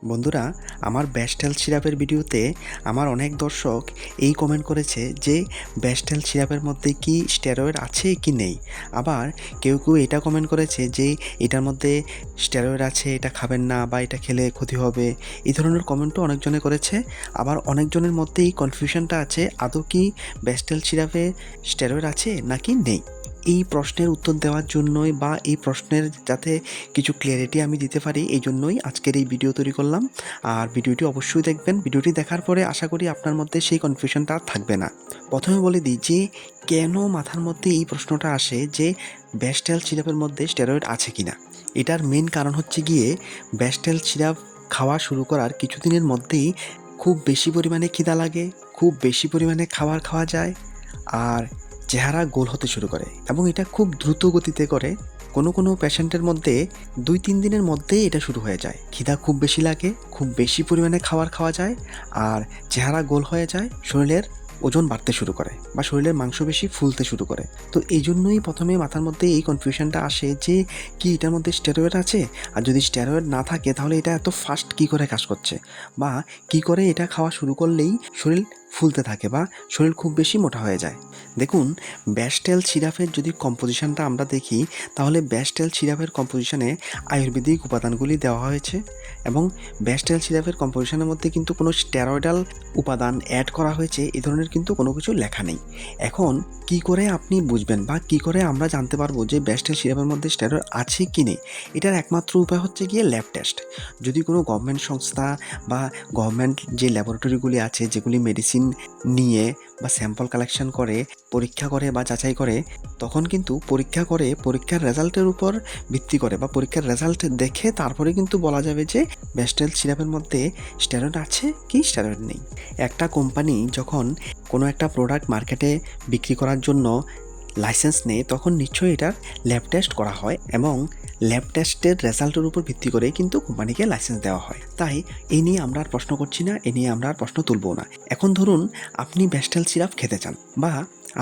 বন্ধুরা, আমার ব্যাস্টেল সিরাপের ভিডিওতে আমার অনেক দর্শক এই কমেন্ট করেছে যে ব্যাস্টেল সিরাপের মধ্যে কি স্টেরয়েড আছে কি নেই। আবার কেউ কেউ এটা কমেন্ট করেছে যে এটার মধ্যে স্টেরয়েড আছে, এটা খাবেন না বা এটা খেলে ক্ষতি হবে। এই ধরনের কমেন্টও অনেকজনে করেছে। আবার অনেকজনের মধ্যে এই কনফিউশনটা আছে, আদৌ কি ব্যাস্টেল সিরাপে স্টেরয়েড আছে নাকি নেই। এই প্রশ্নের উত্তর দেওয়ার জন্যই বা এই প্রশ্নের যাতে কিছু ক্লিয়ারিটি আমি দিতে পারি, এই জন্যই আজকের এই ভিডিও তৈরি করলাম। আর ভিডিওটি অবশ্যই দেখবেন। ভিডিওটি দেখার পরে আশা করি আপনার মধ্যে সেই কনফিউশনটা আর থাকবে না। প্রথমে বলে দিই যে কেন মাথার মধ্যে এই প্রশ্নটা আসে যে ব্যাস্টেল সিরাপের মধ্যে স্টেরয়েড আছে কিনা। এটার মেন কারণ হচ্ছে গিয়ে ব্যাস্টেল সিরাপ খাওয়া শুরু করার কিছুদিনের মধ্যেই খুব বেশি পরিমাণে খিদা লাগে, খুব বেশি পরিমাণে খাবার খাওয়া যায়, আর চেহারা গোল হতে শুরু করে এবং এটা খুব দ্রুত গতিতে করে। কোনো পেশেন্টের মধ্যে 2-3 দিনের মধ্যেই এটা শুরু হয়ে যায়। খিদা খুব বেশি লাগে, খুব বেশি পরিমাণে খাবার খাওয়া যায়, আর চেহারা গোল হয়ে যায়, শরীরের ওজন বাড়তে শুরু করে বা শরীরের মাংসপেশি ফুলতে শুরু করে। তো এই জন্যই প্রথমে মাথার মধ্যে এই কনফিউশনটা আসে যে কি এটার মধ্যে স্টেরয়েড আছে, আর যদি স্টেরয়েড না থাকে তাহলে এটা এত ফাস্ট কী করে কাজ করছে, বা কি করে এটা খাওয়া শুরু করলেই শরীর ফুলতে থাকে বা শরীর খুব বেশি মোটা হয়ে যায়। দেখুন, ব্যাস্টেল সিরাপের যদি কম্পোজিশনটা আমরা দেখি, তাহলে ব্যাস্টেল সিরাপের কম্পোজিশনে আয়ুর্বেদিক উপাদানগুলি দেওয়া হয়েছে এবং ব্যাস্টেল সিরাপের কম্পোজিশনের মধ্যে কিন্তু কোনো স্টেরয়েডাল উপাদান অ্যাড করা হয়েছে এই ধরনের কিন্তু কোনো কিছু লেখা নেই। এখন কি করে আপনি বুঝবেন বা কি করে আমরা জানতে পারবো যে ব্যাস্টেল সিরাপের মধ্যে স্টেরয়েড আছে কি নেই? এটার একমাত্র উপায় হচ্ছে গিয়ে ল্যাব টেস্ট। যদি কোনো গভর্নমেন্ট সংস্থা বা গভর্নমেন্ট যে ল্যাবরেটরিগুলি আছে, যেগুলি মেডিসিন নিয়ে বা স্যাম্পল কালেকশন করে, পরীক্ষা করে বা যাচাই করে, তখন কিন্তু পরীক্ষা করে পরীক্ষার রেজাল্টের উপর ভিত্তি করে বা পরীক্ষার রেজাল্ট দেখে তারপরে কিন্তু বলা যাবে যে ব্যাস্টেল সিরাপের মধ্যে স্টেরয়েড আছে কি স্টেরয়েড নেই। একটা কোম্পানি যখন কোনো একটা প্রোডাক্ট মার্কেটে বিক্রি করার জন্য লাইসেন্স নেয়, তখন নিশ্চয়ই এটার ল্যাব টেস্ট করা হয় এবং ল্যাব টেস্টের রেজাল্টের উপর ভিত্তি করে কিন্তু কোম্পানিকে লাইসেন্স দেওয়া হয়। তাই এই নিয়ে আমরা আর প্রশ্ন করছি না, এ নিয়ে আমরা আর প্রশ্ন তুলব না। এখন ধরুন আপনি ব্যাস্টেল সিরাপ খেতে চান বা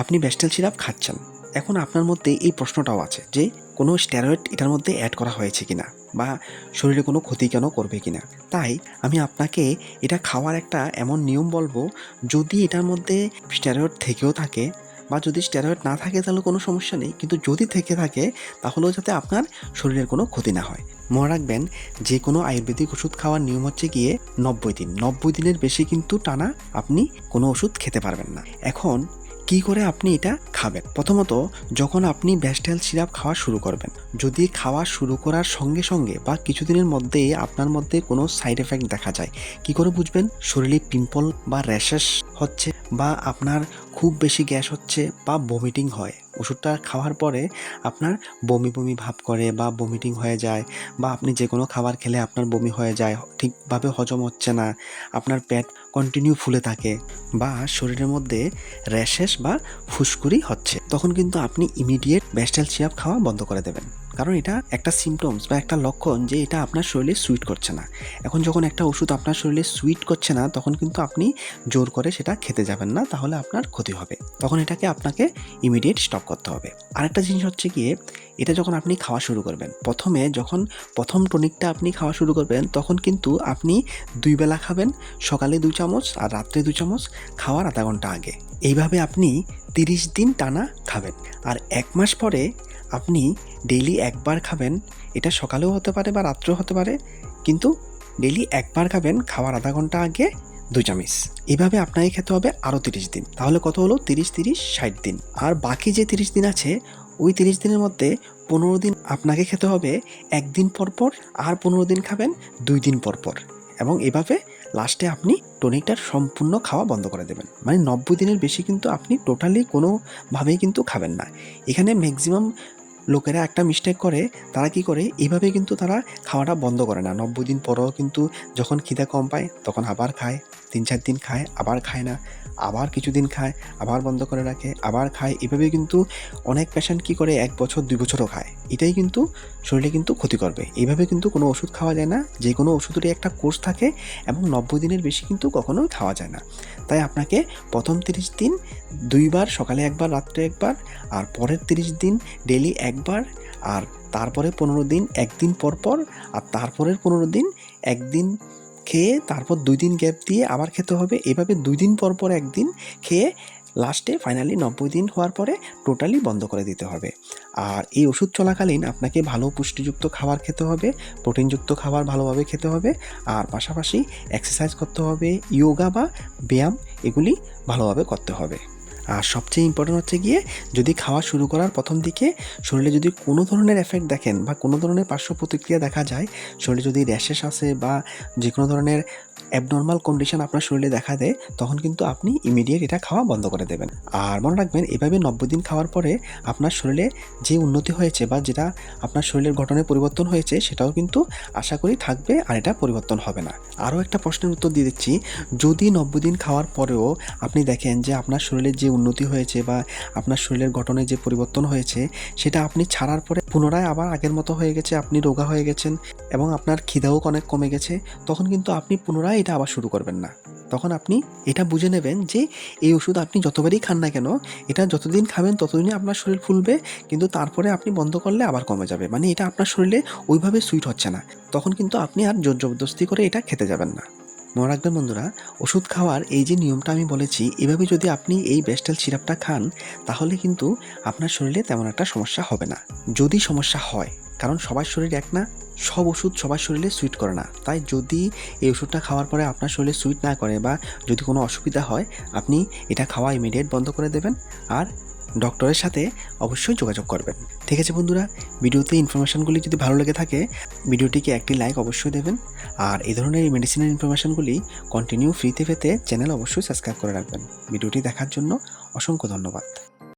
আপনি ব্যাস্টেল সিরাপ খাচ্ছেন। এখন আপনার মধ্যে এই প্রশ্নটাও আছে যে কোনো স্টেরয়েড এটার মধ্যে অ্যাড করা হয়েছে কিনা বা শরীরে কোনো ক্ষতি কেন করবে কিনা। তাই আমি আপনাকে এটা খাওয়ার একটা এমন নিয়ম বলবো, যদি এটার মধ্যে স্টেরয়েড থেকেও থাকে বা যদি স্টেরয়েড না থাকে তাহলে কোনো সমস্যা নেই, কিন্তু যদি থেকে থাকে তাহলেও যাতে আপনার শরীরের কোনো ক্ষতি না হয়। মনে রাখবেন, যে কোনো আয়ুর্বেদিক ওষুধ খাওয়ার নিয়ম হচ্ছে গিয়ে 90 দিন। 90 দিনের বেশি কিন্তু টানা আপনি কোনো ওষুধ খেতে পারবেন না। এখন কি করে আপনি এটা খাবেন? প্রথমত, যখন আপনি ব্যাস্টেল সিরাপ খাওয়া শুরু করবেন, যদি খাওয়া শুরু করার সঙ্গে সঙ্গে বা কিছুদিনের মধ্যেই আপনার মধ্যে কোনো সাইড এফেক্ট দেখা যায়, কি করে বুঝবেন? শরীরে পিম্পল বা র্যাশেস হচ্ছে, বা আপনার খুব বেশি গ্যাস হচ্ছে বা ভমিটিং হয়, ওষুধটা খাওয়ার পরে আপনার বমি বমি ভাব করে বা ভমিটিং হয়ে যায়, বা আপনি যে কোনো খাবার খেলে আপনার বমি হয়ে যায়, ঠিকভাবে হজম হচ্ছে না, আপনার পেট কন্টিনিউ ফুলে থাকে, বা শরীরের মধ্যে র্যাশেস বা ফুসকুড়ি হচ্ছে, তখন কিন্তু আপনি ইমিডিয়েট ব্যাস্টেল সিরাপ খাওয়া বন্ধ করে দেবেন। কারণ এটা একটা সিমটমস বা একটা লক্ষণ যে এটা আপনার শরীরে সুইট করছে না। এখন যখন একটা ওষুধ আপনার শরীরে সুইট করছে না, তখন কিন্তু আপনি জোর করে সেটা খেতে যাবেন না, তাহলে আপনার ক্ষতি হবে। তখন এটাকে আপনাকে ইমিডিয়েট স্টপ করতে হবে। আরেকটা জিনিস হচ্ছে গিয়ে, এটা যখন আপনি খাওয়া শুরু করবেন, যখন প্রথম টনিকটা আপনি খাওয়া শুরু করবেন, তখন কিন্তু আপনি 2 বেলা খাবেন, সকালে 2 চামচ আর রাত্রে 2 চামচ, খাওয়ার আধা ঘন্টা আগে। এইভাবে আপনি 30 দিন টানা খাবেন। আর 1 মাস পরে আপনি ডেইলি একবার খাবেন। এটা সকালেও হতে পারে বা রাত্রেও হতে পারে, কিন্তু ডেইলি একবার খাবেন, খাওয়ার আধা ঘন্টা আগে 2 চামচ। এভাবে আপনাকে খেতে হবে আরও 30 দিন। তাহলে কত হলো? 30-30-60 দিন। আর বাকি যে 30 দিন আছে, ওই 30 দিনের মধ্যে 15 দিন আপনাকে খেতে হবে 1 দিন পর পর, আর 15 দিন খাবেন 2 দিন পর পর, এবং এভাবে লাস্টে আপনি টনিকটার সম্পূর্ণ খাওয়া বন্ধ করে দেবেন। মানে 90 দিনের বেশি কিন্তু আপনি টোটালি কোনোভাবেই কিন্তু খাবেন না। এখানে ম্যাক্সিমাম লোকেরা একটা মিস্টেক করে, তারা কি করে, এইভাবে কিন্তু তারা খাওয়াটা বন্ধ করে না। 90 দিন পরেও কিন্তু যখন খিদে কম পায় তখন আবার খায়, 3-4 দিন খায়, আবার খায় না, আবার কিছুদিন খায়, আবার বন্ধ করে রাখে, আবার খায়। এভাবে কিন্তু অনেক পেশেন্ট কি করে 1 বছর 2 বছরও খায়। এটাই কিন্তু শরীরে কিন্তু ক্ষতি করবে। এইভাবে কিন্তু কোনো ওষুধ খাওয়া যায় না। যে কোনো ওষুধেরই একটা কোর্স থাকে এবং 90 দিনের বেশি কিন্তু কখনোই খাওয়া যায় না। তাই আপনাকে প্রথম 30 দিন 2 বার, সকালে 1 বার, রাত্রে 1 বার, আর পরের 30 দিন ডেইলি 1 বার, আর তারপরে 15 দিন 1 দিন পর পর, আর তারপরের 15 দিন 1 দিন খেয়ে তারপর 2 দিন গ্যাপ দিয়ে আবার খেতে হবে। এভাবে 2 দিন পর পর একদিন খেয়ে লাস্টে ফাইনালি 90 দিন হওয়ার পরে টোটালি বন্ধ করে দিতে হবে। আর এই ওষুধ চলাকালীন আপনাকে ভালো পুষ্টিযুক্ত খাবার খেতে হবে, প্রোটিনযুক্ত খাবার ভালোভাবে খেতে হবে, আর পাশাপাশি এক্সারসাইজ করতে হবে, যোগা বা ব্যায়াম এগুলি ভালোভাবে করতে হবে। আর সবচেয়ে ইম্পর্টেন্ট হচ্ছে গিয়ে যদি খাওয়া শুরু করার প্রথম দিকে শরীরে যদি কোনো ধরনের এফেক্ট দেখেন বা কোনো ধরনের পার্শ্ব প্রতিক্রিয়া দেখা যায়, শরীরে যদি র্যাশেস আসে বা যে কোনো ধরনের অ্যাবনর্মাল কন্ডিশন আপনার শরীরে দেখা দেয়, তখন কিন্তু আপনি ইমিডিয়েট এটা খাওয়া বন্ধ করে দেবেন। আর মনে রাখবেন এভাবে 90 দিন খাওয়ার পরে আপনার শরীরে যে উন্নতি হয়েছে বা যেটা আপনার শরীরের গঠনের পরিবর্তন হয়েছে সেটাও কিন্তু আশা করি থাকবে, আর এটা পরিবর্তন হবে না। আরও একটা প্রশ্নের উত্তর দিয়ে দিচ্ছি, যদি 90 দিন খাওয়ার পরেও আপনি দেখেন যে আপনার শরীরের যে উন্নতি হয়েছে বা আপনার শরীরের গঠনে যে পরিবর্তন হয়েছে সেটা আপনি ছাড়ার পরে পুনরায় আবার আগের মতো হয়ে গেছে, আপনি রোগা হয়ে গেছেন এবং আপনার খিদাও অনেক কমে গেছে, তখন কিন্তু আপনি পুনরায় এটা আবার শুরু করবেন না। তখন আপনি এটা বুঝে নেবেন যে এই ওষুধ আপনি যতবারই খান না কেন, এটা যতদিন খাবেন ততদিনই আপনার শরীর ফুলবে, কিন্তু তারপরে আপনি বন্ধ করলে আবার কমে যাবে। মানে এটা আপনার শরীরে ওইভাবে সুইট হচ্ছে না, তখন কিন্তু আপনি আর জোর জবরদস্তি করে এটা খেতে যাবেন না। মনে রাখবেন বন্ধুরা, ওষুধ খাওয়ার এই যে নিয়মটা আমি বলেছি, এভাবে যদি আপনি এই বেস্টেল সিরাপটা খান তাহলে কিন্তু আপনার শরীরে তেমন একটা সমস্যা হবে না। যদি সমস্যা হয়, কারণ সবার শরীর এক না, সব ওষুধ সবার শরীরে সুইট করে না, তাই যদি এই ওষুধটা খাওয়ার পরে আপনার শরীরে সুইট না করে বা যদি কোনো অসুবিধা হয়, আপনি এটা খাওয়া ইমিডিয়েট বন্ধ করে দেবেন আর ডক্টরের সাথে অবশ্যই যোগাযোগ করবেন। ঠিক আছে বন্ধুরা, ভিডিওতে ইনফরমেশানগুলি যদি ভালো লেগে থাকে ভিডিওটিকে একটি লাইক অবশ্যই দেবেন, আর এই ধরনের মেডিসিনের ইনফরমেশানগুলি কন্টিনিউ ফ্রিতে পেতে চ্যানেল অবশ্যই সাবস্ক্রাইব করে রাখবেন। ভিডিওটি দেখার জন্য অসংখ্য ধন্যবাদ।